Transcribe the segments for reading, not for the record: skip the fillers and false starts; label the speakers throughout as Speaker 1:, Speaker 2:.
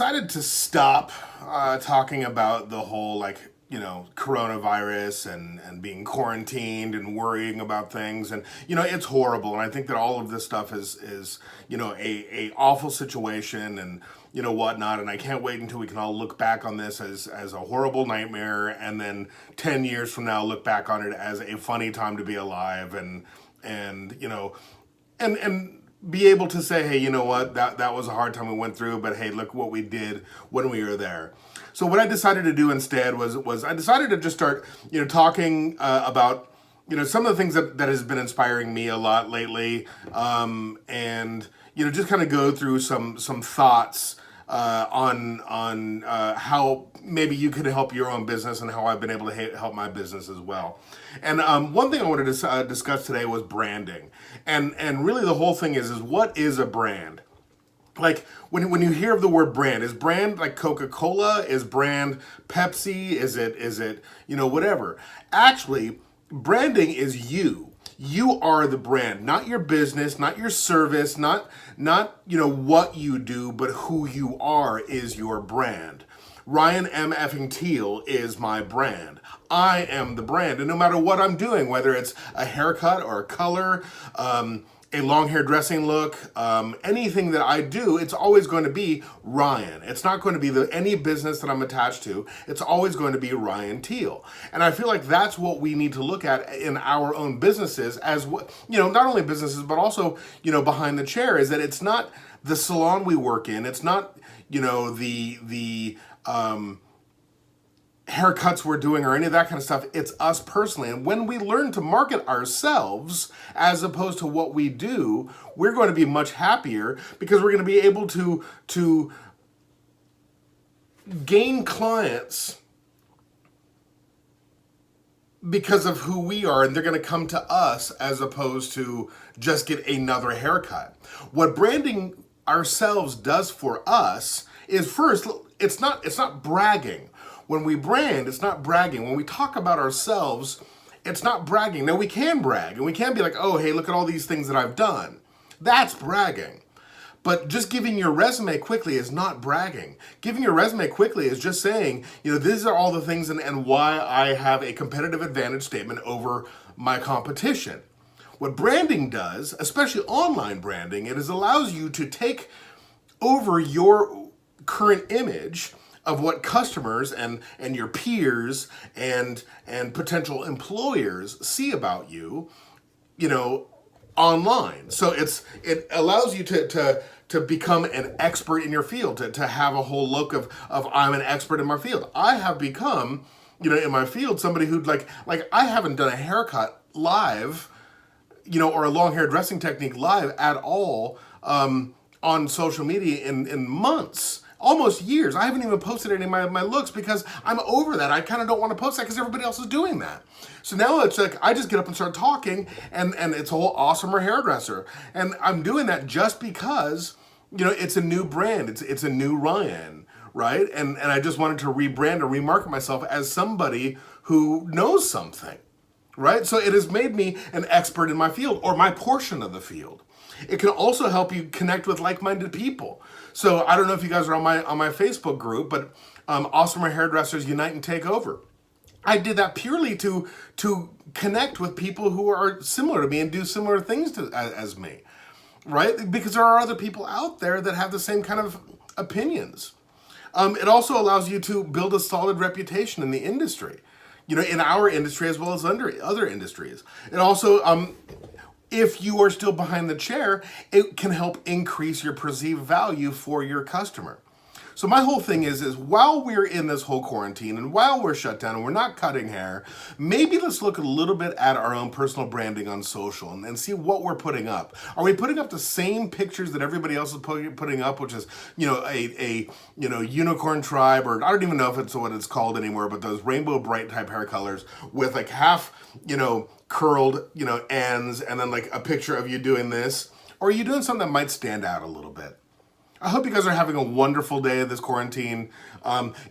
Speaker 1: decided to stop talking about the whole coronavirus and being quarantined and worrying about things. And it's horrible, and I think that all of this stuff is a awful situation and whatnot. And I can't wait until we can all look back on this as a horrible nightmare, and then 10 years from now look back on it as a funny time to be alive, and be able to say, hey, you know what, that was a hard time we went through, but hey, look what we did when we were there. So what I decided to do instead was I decided to just start, talking about, some of the things that has been inspiring me a lot lately, and just kind of go through some thoughts on how maybe you could help your own business and how I've been able to help my business as well. And one thing I wanted to discuss today was branding, and really the whole thing is what is a brand? Like when you hear of the word brand, is brand like Coca-Cola? Is brand Pepsi? Is it whatever? Actually, branding is you. You are the brand, not your business, not your service, not what you do, but who you are is your brand. Ryan M. effing Teal is my brand. I am the brand, and no matter what I'm doing, whether it's a haircut or a color, a long hair dressing look, anything that I do, it's always going to be Ryan. It's not going to be any business that I'm attached to. It's always going to be Ryan Teal. And I feel like that's what we need to look at in our own businesses as what, not only businesses, but also, behind the chair, is that it's not the salon we work in. It's not, the haircuts we're doing or any of that kind of stuff. It's us personally. And when we learn to market ourselves as opposed to what we do, we're going to be much happier because we're going to be able to gain clients because of who we are, and they're going to come to us as opposed to just get another haircut. What branding ourselves does for us is, first, it's not bragging. When we brand, it's not bragging. When we talk about ourselves, it's not bragging. Now, we can brag, and we can be like, oh, hey, look at all these things that I've done. That's bragging. But just giving your resume quickly is not bragging. Giving your resume quickly is just saying, these are all the things and why I have a competitive advantage statement over my competition. What branding does, especially online branding, it allows you to take over your current image of what customers and your peers and potential employers see about you, online. So it allows you to become an expert in your field, to have a whole look of I'm an expert in my field. I have become, in my field, somebody who'd like I haven't done a haircut live, or a long hair dressing technique live at all on social media in months. Almost years. I haven't even posted any of my looks because I'm over that. I kind of don't want to post that because everybody else is doing that. So now it's like I just get up and start talking, and it's a whole awesomer hairdresser. And I'm doing that just because, it's a new brand. It's a new Ryan, right? And I just wanted to rebrand or remarket myself as somebody who knows something, right? So it has made me an expert in my field or my portion of the field. It can also help you connect with like-minded people. So I don't know if you guys are on my Facebook group, but Awesomer Hairdressers Unite and Take Over. I did that purely to connect with people who are similar to me and do similar things as me, right? Because there are other people out there that have the same kind of opinions. It also allows you to build a solid reputation in the industry, in our industry as well as under other industries. It also if you are still behind the chair, it can help increase your perceived value for your customer. So my whole thing is while we're in this whole quarantine and while we're shut down and we're not cutting hair, maybe let's look a little bit at our own personal branding on social and see what we're putting up. Are we putting up the same pictures that everybody else is putting up, which is, a unicorn tribe, or I don't even know if it's what it's called anymore, but those rainbow bright type hair colors with like half, curled, ends, and then like a picture of you doing this? Or are you doing something that might stand out a little bit? I hope you guys are having a wonderful day of this quarantine.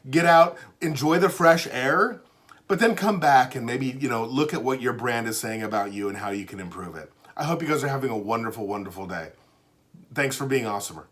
Speaker 1: Get out, enjoy the fresh air, but then come back and maybe, look at what your brand is saying about you and how you can improve it. I hope you guys are having a wonderful, wonderful day. Thanks for being awesomer.